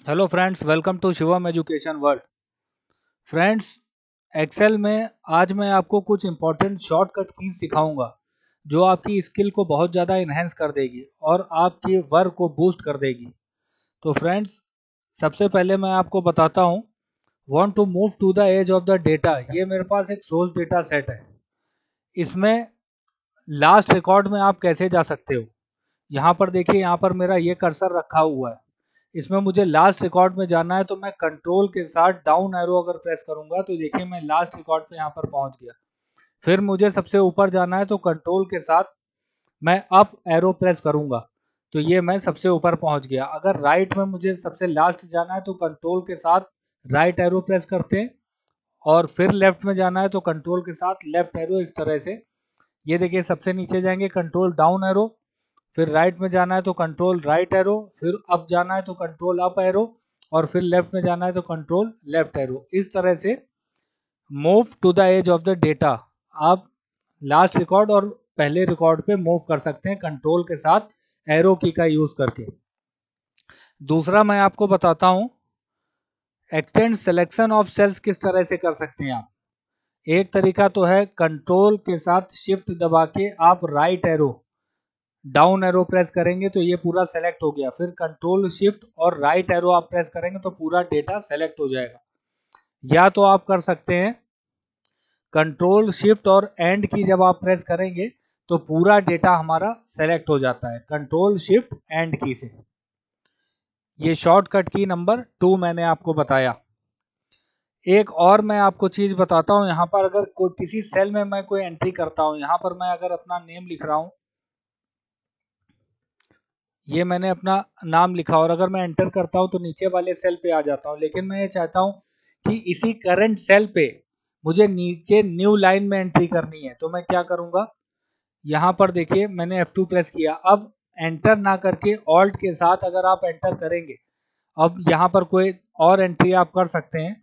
Hello friends, welcome to Shivam education world. Friends, Excel में आज मैं आपको कुछ इंपॉर्टेंट शॉर्टकट कीज सिखाऊंगा जो आपकी स्किल को बहुत ज़्यादा इन्हेंस कर देगी और आपके वर्क को बूस्ट कर देगी। तो फ्रेंड्स, सबसे पहले मैं आपको बताता हूँ, want to move to the edge of the data. ये मेरे पास एक सोर्स डेटा सेट है। इसमें लास्ट रिकॉर्ड में आप कैसे जा सकते हो, यहाँ पर देखिए, यहाँ पर मेरा ये कर्सर रखा हुआ है। इसमें मुझे लास्ट रिकॉर्ड में जाना है तो मैं कंट्रोल के साथ डाउन एरो अगर प्रेस करूंगा तो देखिए मैं लास्ट रिकॉर्ड पे यहाँ पर पहुंच गया। फिर मुझे सबसे ऊपर जाना है तो कंट्रोल के साथ मैं अप एरो प्रेस करूंगा तो ये मैं सबसे ऊपर पहुंच गया। अगर राइट में मुझे सबसे लास्ट जाना है तो कंट्रोल के साथ राइट एरो प्रेस करते हैं, और फिर लेफ्ट में जाना है तो कंट्रोल के साथ लेफ्ट एरो। इस तरह से ये देखिए, सबसे नीचे जाएंगे कंट्रोल डाउन एरो, फिर राइट में जाना है तो कंट्रोल राइट एरो, फिर अप जाना है तो कंट्रोल अप एरो, और फिर लेफ्ट में जाना है तो कंट्रोल लेफ्ट एरो। इस तरह से move to the edge of the data आप लास्ट रिकॉर्ड और पहले रिकॉर्ड पे मूव कर सकते हैं कंट्रोल के साथ एरो की का यूज करके। दूसरा मैं आपको बताता हूं, एक्सटेंड सिलेक्शन ऑफ सेल्स किस तरह से कर सकते हैं आप। एक तरीका तो है कंट्रोल के साथ शिफ्ट दबा के आप right arrow down arrow press करेंगे तो ये पूरा सेलेक्ट हो गया, फिर कंट्रोल शिफ्ट और राइट एरो आप प्रेस करेंगे तो पूरा डेटा सेलेक्ट हो जाएगा। या तो आप कर सकते हैं कंट्रोल शिफ्ट और एंड की जब आप प्रेस करेंगे तो पूरा डेटा हमारा सेलेक्ट हो जाता है कंट्रोल शिफ्ट एंड की से। ये शॉर्टकट की नंबर 2 मैंने आपको बताया। एक और मैं आपको चीज बताता हूं, यहाँ पर अगर कोई किसी सेल में मैं कोई एंट्री करता हूं, यहाँ पर मैं अगर अपना नेम लिख रहा हूं, ये मैंने अपना नाम लिखा और अगर मैं एंटर करता हूं तो नीचे वाले सेल पे आ जाता हूं, लेकिन मैं ये चाहता हूं कि इसी करंट सेल पे मुझे नीचे न्यू लाइन में एंट्री करनी है। तो मैं क्या करूंगा, यहाँ पर देखिए मैंने F2 प्रेस किया। अब एंटर ना करके ऑल्ट के साथ अगर आप एंटर करेंगे, अब यहाँ पर कोई और एंट्री आप कर सकते हैं।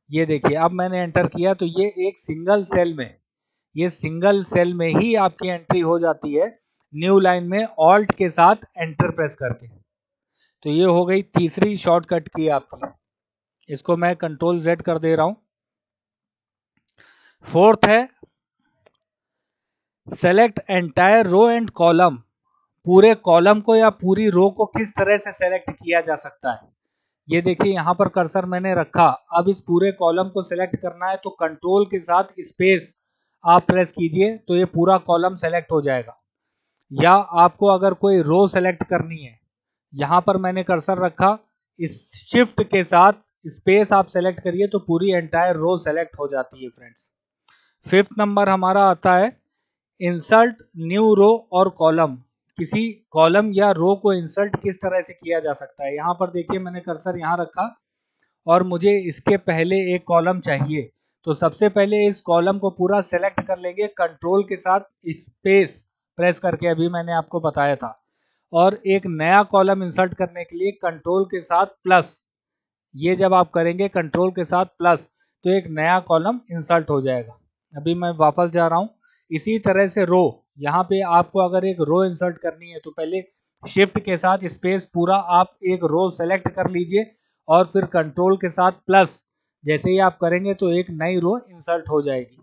ये देखिए, अब मैंने एंटर किया तो ये एक सिंगल सेल में, ये सिंगल सेल में ही आपकी एंट्री हो जाती है न्यू लाइन में ऑल्ट के साथ एंटर प्रेस करके। तो ये हो गई तीसरी शॉर्टकट की आपकी। इसको मैं कंट्रोल Z कर दे रहा हूं। फोर्थ है select entire row and column. पूरे कॉलम को या पूरी रो को किस तरह से सेलेक्ट किया जा सकता है। ये देखिए, यहाँ पर कर्सर मैंने रखा। अब इस पूरे कॉलम को सेलेक्ट करना है तो कंट्रोल के साथ स्पेस आप प्रेस कीजिए तो ये पूरा कॉलम सेलेक्ट हो जाएगा। या आपको अगर कोई रो सेलेक्ट करनी है, यहाँ पर मैंने कर्सर रखा, इस शिफ्ट के साथ स्पेस आप सेलेक्ट करिए तो पूरी एंटायर रो सेलेक्ट हो जाती है फ्रेंड्स। फिफ्थ नंबर हमारा आता है इंसर्ट न्यू रो और कॉलम। किसी कॉलम या रो को इंसर्ट किस तरह से किया जा सकता है। यहाँ पर देखिए मैंने कर्सर यहाँ रखा और मुझे इसके पहले एक कॉलम चाहिए। तो सबसे पहले इस कॉलम को पूरा सेलेक्ट कर लेंगे कंट्रोल के साथ स्पेस प्रेस करके, अभी मैंने आपको बताया था। और एक नया कॉलम इंसर्ट करने के लिए कंट्रोल के साथ प्लस, ये जब आप करेंगे कंट्रोल के साथ प्लस तो एक नया कॉलम इंसर्ट हो जाएगा। अभी मैं वापस जा रहा हूँ। इसी तरह से रो, यहाँ पे आपको अगर एक रो इंसर्ट करनी है तो पहले शिफ्ट के साथ स्पेस पूरा आप एक रो सेलेक्ट कर लीजिए और फिर कंट्रोल के साथ प्लस जैसे ही आप करेंगे तो एक नई रो इंसर्ट हो जाएगी।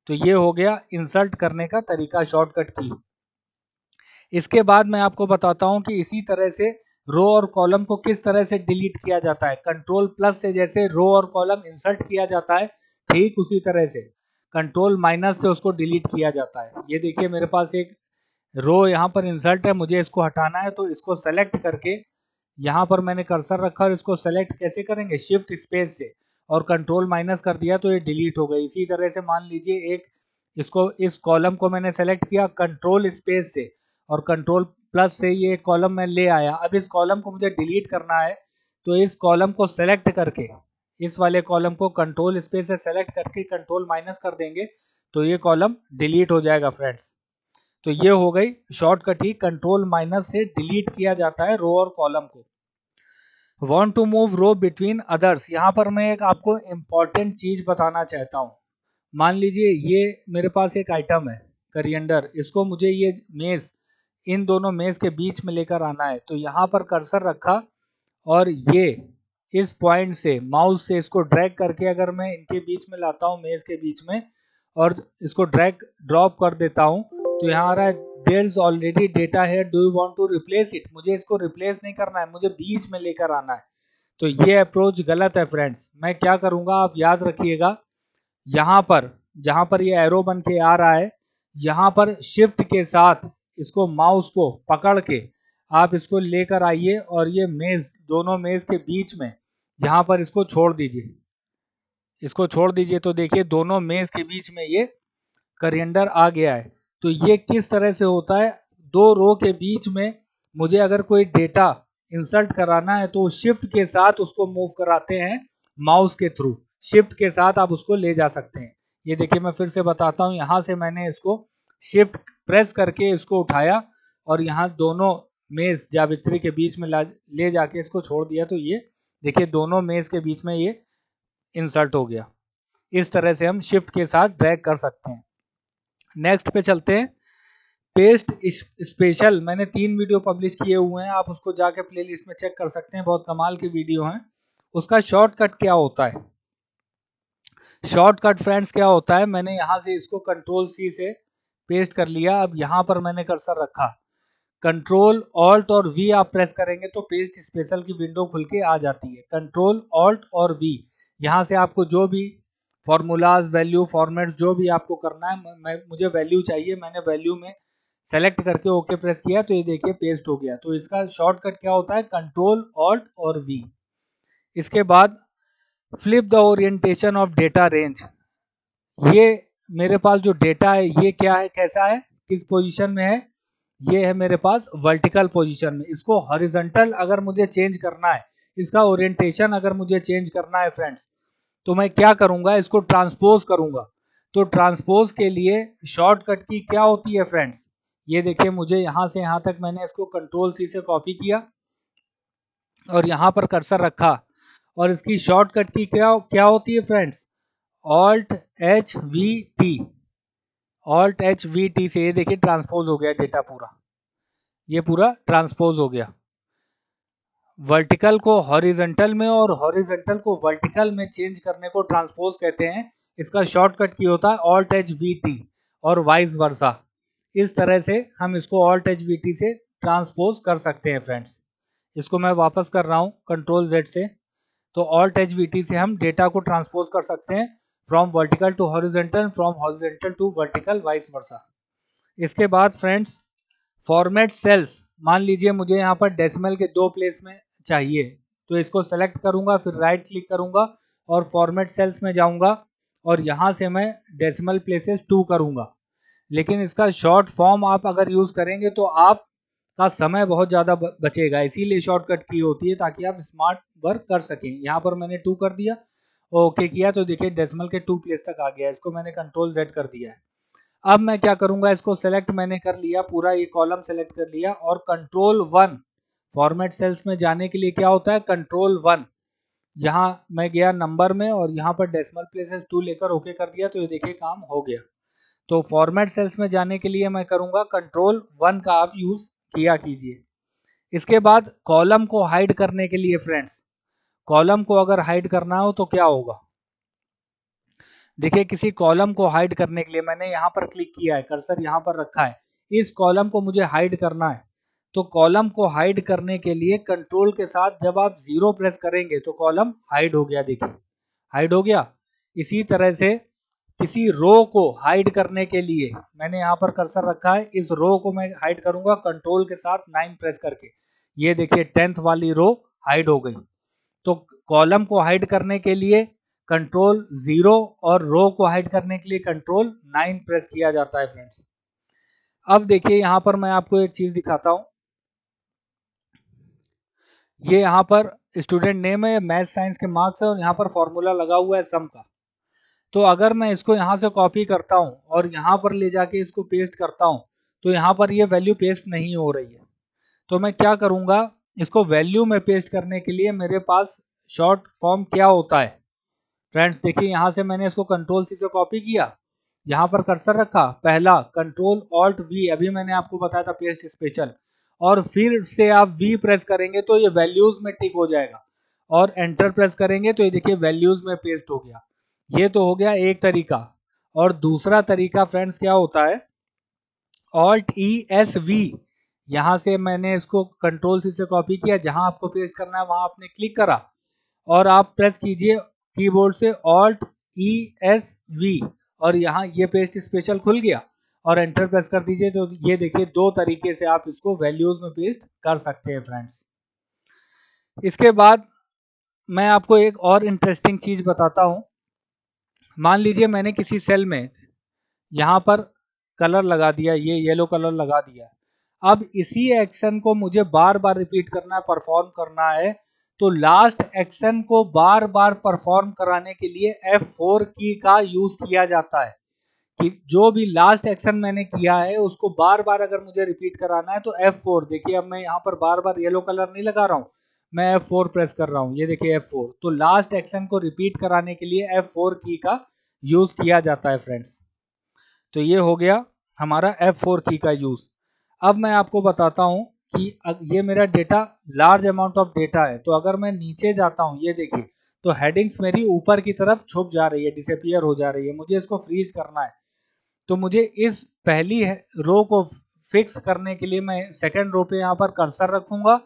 तो ये हो गया इंसर्ट करने का तरीका शॉर्टकट की। इसके बाद मैं आपको बताता हूं कि इसी तरह से रो और कॉलम को किस तरह से डिलीट किया जाता है। कंट्रोल प्लस से जैसे रो और कॉलम इंसर्ट किया जाता है, ठीक उसी तरह से कंट्रोल माइनस से उसको डिलीट किया जाता है। ये देखिए मेरे पास एक रो यहाँ पर इंसर्ट है, मुझे इसको हटाना है तो इसको सेलेक्ट करके यहाँ पर मैंने कर्सर रखा और इसको सेलेक्ट कैसे करेंगे, शिफ्ट स्पेस से, और कंट्रोल माइनस कर दिया तो ये डिलीट हो गई। इसी तरह से मान लीजिए एक इसको, इस कॉलम को मैंने सेलेक्ट किया कंट्रोल स्पेस से और कंट्रोल प्लस से ये कॉलम में ले आया। अब इस कॉलम को मुझे डिलीट करना है तो इस कॉलम को सेलेक्ट करके, इस वाले कॉलम को कंट्रोल स्पेस से सेलेक्ट करके कंट्रोल माइनस कर देंगे तो ये कॉलम डिलीट हो जाएगा फ्रेंड्स। तो ये हो गई शॉर्टकट ही, कंट्रोल माइनस से डिलीट किया जाता है रो और कॉलम को। Want to move row between others, यहाँ पर मैं एक आपको इम्पॉर्टेंट चीज बताना चाहता हूँ। मान लीजिए ये मेरे पास एक आइटम है करिएंडर, इसको मुझे ये मेज, इन दोनों मेज के बीच में लेकर आना है। तो यहाँ पर कर्सर रखा और ये इस पॉइंट से माउस से इसको ड्रैग करके अगर मैं इनके बीच में लाता हूँ, मेज के बीच में, और इसको ड्रैग ड्रॉप कर देता हूँ, तो यहाँ आ रहा है देयर इज ऑलरेडी डेटा है, do you want to replace it. मुझे इसको रिप्लेस नहीं करना है, मुझे बीच में लेकर आना है। तो ये अप्रोच गलत है फ्रेंड्स। मैं क्या करूँगा, आप याद रखिएगा, यहाँ पर जहाँ पर ये एरो बन के आ रहा है, यहाँ पर शिफ्ट के साथ इसको माउस को पकड़ के आप इसको लेकर आइए और ये मेज, दोनों मेज के बीच में यहाँ पर इसको छोड़ दीजिए। इसको छोड़ दीजिए तो देखिए दोनों मेज के बीच में ये करिएंडर आ गया है। तो ये किस तरह से होता है, दो रो के बीच में मुझे अगर कोई डेटा इंसर्ट कराना है तो शिफ्ट के साथ उसको मूव कराते हैं माउस के थ्रू। शिफ्ट के साथ आप उसको ले जा सकते हैं। ये देखिए मैं फिर से बताता हूँ, यहाँ से मैंने इसको शिफ्ट प्रेस करके इसको उठाया और यहाँ दोनों मेज जावित्री के बीच में ले जाके इसको छोड़ दिया, तो ये देखिए दोनों मेज के बीच में ये इंसर्ट हो गया। इस तरह से हम शिफ्ट के साथ ड्रैग कर सकते हैं। नेक्स्ट पे चलते हैं, पेस्ट स्पेशल। मैंने 3 वीडियो पब्लिश किए हुए हैं, आप उसको जाके प्लेलिस्ट में चेक कर सकते हैं, बहुत कमाल की वीडियो हैं। उसका शॉर्टकट क्या होता है, शॉर्टकट फ्रेंड्स क्या होता है, मैंने यहाँ से इसको कंट्रोल सी से पेस्ट कर लिया। अब यहाँ पर मैंने कर्सर रखा, कंट्रोल ऑल्ट और वी आप प्रेस करेंगे तो पेस्ट स्पेशल की विंडो खुल के आ जाती है। कंट्रोल ऑल्ट और वी, यहाँ से आपको जो भी फॉर्मूलाज, वैल्यू, फॉर्मेट जो भी आपको करना है, मुझे वैल्यू चाहिए, मैंने वैल्यू में सेलेक्ट करके ओके प्रेस किया, तो ये देखिए पेस्ट हो गया। तो इसका शॉर्टकट क्या होता है, कंट्रोल ऑल्ट और वी। इसके बाद flip the orientation of data range. ये मेरे पास जो डेटा है ये क्या है, कैसा है, किस पोजीशन में है, ये है मेरे पास वर्टिकल पोजीशन में। इसको हॉरिजॉन्टल अगर मुझे चेंज करना है, इसका ओरिएंटेशन अगर मुझे चेंज करना है फ्रेंड्स, तो मैं क्या करूंगा, इसको ट्रांसपोज करूंगा। तो ट्रांसपोज के लिए शॉर्टकट की क्या होती है फ्रेंड्स, ये देखिए मुझे यहाँ से यहाँ तक मैंने इसको कंट्रोल सी से कॉपी किया और यहाँ पर कर्सर रखा, और इसकी शॉर्टकट की क्या क्या होती है friends, alt H we T. Alt H we T से ये देखिए ट्रांसपोज हो गया डेटा पूरा, ये पूरा ट्रांसपोज हो गया। वर्टिकल को हॉरिजॉन्टल में और हॉरिजॉन्टल को वर्टिकल में चेंज करने को ट्रांसपोज कहते हैं। इसका शॉर्टकट की होता है ऑल्ट एच वी टी और वाइस वर्सा। इस तरह से हम इसको ऑल्ट एच वी टी से ट्रांसपोज कर सकते हैं फ्रेंड्स। इसको मैं वापस कर रहा हूँ कंट्रोल जेड से। तो ऑल्ट एच वी टी से हम डेटा को ट्रांसपोज कर सकते हैं from vertical to horizontal, from horizontal to vertical, vice versa. इसके बाद फ्रेंड्स फॉर्मेट सेल्स, मान लीजिए मुझे यहाँ पर डेसिमल के 2 प्लेस में चाहिए, तो इसको सेलेक्ट करूंगा, फिर राइट क्लिक करूंगा और फॉर्मेट सेल्स में जाऊंगा और यहाँ से मैं डेसिमल प्लेसेस 2 करूंगा। लेकिन इसका शॉर्ट फॉर्म आप अगर यूज करेंगे तो आपका समय बहुत ज़्यादा बचेगा, इसीलिए शॉर्टकट की होती है ताकि आप स्मार्ट वर्क कर सकें। यहाँ पर मैंने 2 कर दिया, ओके किया, तो देखिए डेसिमल के 2 प्लेस तक आ गया। इसको मैंने कंट्रोल जेड कर दिया है। अब मैं क्या करूंगा, इसको सेलेक्ट मैंने कर लिया, पूरा ये कॉलम सेलेक्ट कर लिया और कंट्रोल 1, फॉर्मेट सेल्स में जाने के लिए क्या होता है, कंट्रोल 1, यहाँ मैं गया नंबर में और यहाँ पर डेसिमल प्लेसेस 2 लेकर ओके कर दिया, तो ये देखिए काम हो गया। तो फॉर्मेट सेल्स में जाने के लिए मैं करूंगा कंट्रोल 1 का आप यूज किया कीजिए। इसके बाद कॉलम को हाइड करने के लिए फ्रेंड्स, कॉलम को अगर हाइड करना हो तो क्या होगा, देखिए किसी कॉलम को हाइड करने के लिए मैंने यहाँ पर क्लिक किया है, कर्सर यहाँ पर रखा है, इस कॉलम को मुझे हाइड करना है। तो कॉलम को हाइड करने के लिए कंट्रोल के साथ जब आप 0 प्रेस करेंगे तो कॉलम हाइड हो गया, देखिए हाइड हो गया। इसी तरह से किसी रो को हाइड करने के लिए मैंने यहाँ पर कर्सर रखा है, इस रो को मैं हाइड करूंगा कंट्रोल के साथ 9 प्रेस करके, ये देखिए 10th वाली रो हाइड हो गई। तो कॉलम को हाइड करने के लिए कंट्रोल 0 और रो को हाइड करने के लिए कंट्रोल 9 प्रेस किया जाता है फ्रेंड्स। अब देखिए यहाँ पर मैं आपको एक चीज दिखाता हूँ, ये यहाँ पर स्टूडेंट नेम है, मैथ साइंस के मार्क्स है और यहाँ पर फॉर्मूला लगा हुआ है सम का। तो अगर मैं इसको यहाँ से कॉपी करता हूँ और यहाँ पर ले जाके इसको पेस्ट करता हूँ तो यहाँ पर ये वैल्यू पेस्ट नहीं हो रही है। तो मैं क्या करूँगा, इसको वैल्यू में पेस्ट करने के लिए मेरे पास शॉर्ट फॉर्म क्या होता है फ्रेंड्स, देखिए यहाँ से मैंने इसको कंट्रोल सी से कॉपी किया, यहाँ पर कर्सर रखा, पहला कंट्रोल ऑल्ट वी, अभी मैंने आपको बताया था पेस्ट स्पेशल, और फिर से आप वी प्रेस करेंगे तो ये वैल्यूज में टिक हो जाएगा। और एंटर प्रेस करेंगे तो ये देखिए वैल्यूज में पेस्ट हो गया। ये तो हो गया एक तरीका। और दूसरा तरीका फ्रेंड्स क्या होता है, ऑल्ट ई एस वी, यहाँ से मैंने इसको कंट्रोल सी से कॉपी किया, जहां आपको पेस्ट करना है वहां आपने क्लिक करा और आप प्रेस कीजिए कीबोर्ड से ऑल्ट ई एस वी और यहाँ ये पेस्ट स्पेशल खुल गया और एंटर प्रेस कर दीजिए। तो ये देखिए दो तरीके से आप इसको वैल्यूज में पेस्ट कर सकते हैं फ्रेंड्स। इसके बाद मैं आपको एक और इंटरेस्टिंग चीज बताता हूँ। मान लीजिए मैंने किसी सेल में यहाँ पर कलर लगा दिया, ये येलो कलर लगा दिया। अब इसी एक्शन को मुझे बार बार रिपीट करना है, परफॉर्म करना है। तो लास्ट एक्शन को बार बार परफॉर्म कराने के लिए F4 की का यूज किया जाता है कि जो भी लास्ट एक्शन मैंने किया है उसको बार बार अगर मुझे रिपीट कराना है तो F4। देखिए अब मैं यहाँ पर बार बार येलो कलर नहीं लगा रहा हूँ, मैं F4 प्रेस कर रहा हूँ, ये देखिए F4। तो लास्ट एक्शन को रिपीट कराने के लिए F4 की का यूज किया जाता है फ्रेंड्स। तो ये हो गया हमारा F4 की का यूज। अब मैं आपको बताता हूँ कि ये मेरा data large amount of data है, तो अगर मैं नीचे जाता हूँ ये देखिए तो हेडिंग्स मेरी ऊपर की तरफ छुप जा रही है, डिसअपीयर हो जा रही है। मुझे इसको फ्रीज करना है, तो मुझे इस पहली रो को फिक्स करने के लिए मैं सेकंड रो पे यहाँ पर कर्सर रखूंगा,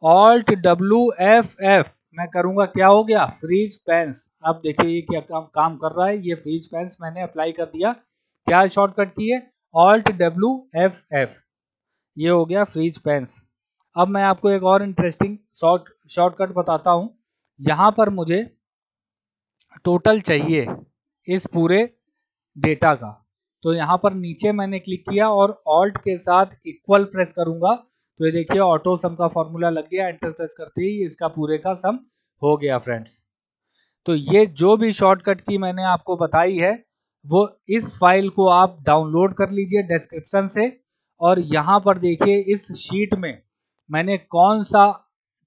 ऑल्ट WFF मैं करूंगा, क्या हो गया, फ्रीज पेंस। अब देखिए ये क्या काम कर रहा है, ये फ्रीज पेंस मैंने अप्लाई कर दिया। क्या शॉर्टकट की है, ऑल्ट WFF, ये हो गया फ्रीज पेंस। अब मैं आपको एक और इंटरेस्टिंग शॉर्टकट बताता हूं। यहां पर मुझे टोटल चाहिए इस पूरे डेटा का, तो यहाँ पर नीचे मैंने क्लिक किया और ऑल्ट के साथ इक्वल प्रेस करूंगा तो ये देखिए ऑटो सम का फॉर्मूला लग गया। एंटर प्रेस करते ही इसका पूरे का सम हो गया फ्रेंड्स। तो ये जो भी शॉर्टकट की मैंने आपको बताई है वो इस फाइल को आप डाउनलोड कर लीजिए डिस्क्रिप्शन से। और यहाँ पर देखिए इस शीट में मैंने कौन सा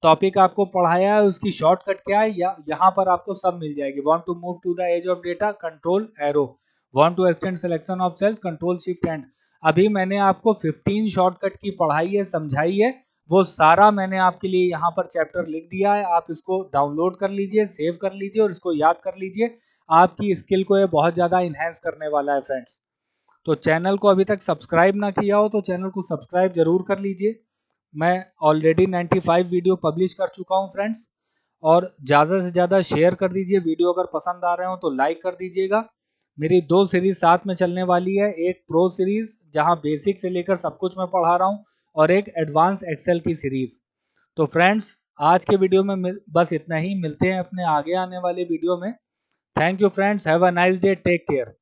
टॉपिक आपको पढ़ाया है, उसकी शॉर्टकट क्या है, या यहाँ पर आपको सब मिल जाएगी। Want to move to the edge of data, control arrow. Want to extend selection of cells, control shift end. अभी मैंने आपको 15 शॉर्टकट की पढ़ाई है, समझाई है, वो सारा मैंने आपके लिए यहाँ पर चैप्टर लिख दिया है। आप इसको डाउनलोड कर लीजिए, सेव कर लीजिए और इसको याद कर लीजिए। आपकी स्किल को ये बहुत ज़्यादा इन्हेंस करने वाला है फ्रेंड्स। तो चैनल को अभी तक सब्सक्राइब ना किया हो तो चैनल को सब्सक्राइब जरूर कर लीजिए। मैं ऑलरेडी 95 वीडियो पब्लिश कर चुका हूँ फ्रेंड्स। और ज़्यादा से ज़्यादा शेयर कर दीजिए, वीडियो अगर पसंद आ रहे हो तो लाइक कर दीजिएगा। मेरी 2 सीरीज साथ में चलने वाली है, एक प्रो सीरीज जहाँ बेसिक से लेकर सब कुछ मैं पढ़ा रहा हूँ और एक एडवांस एक्सेल की सीरीज। तो फ्रेंड्स आज के वीडियो में बस इतना ही, मिलते हैं अपने आगे आने वाले वीडियो में। Thank you friends, have a nice day, take care.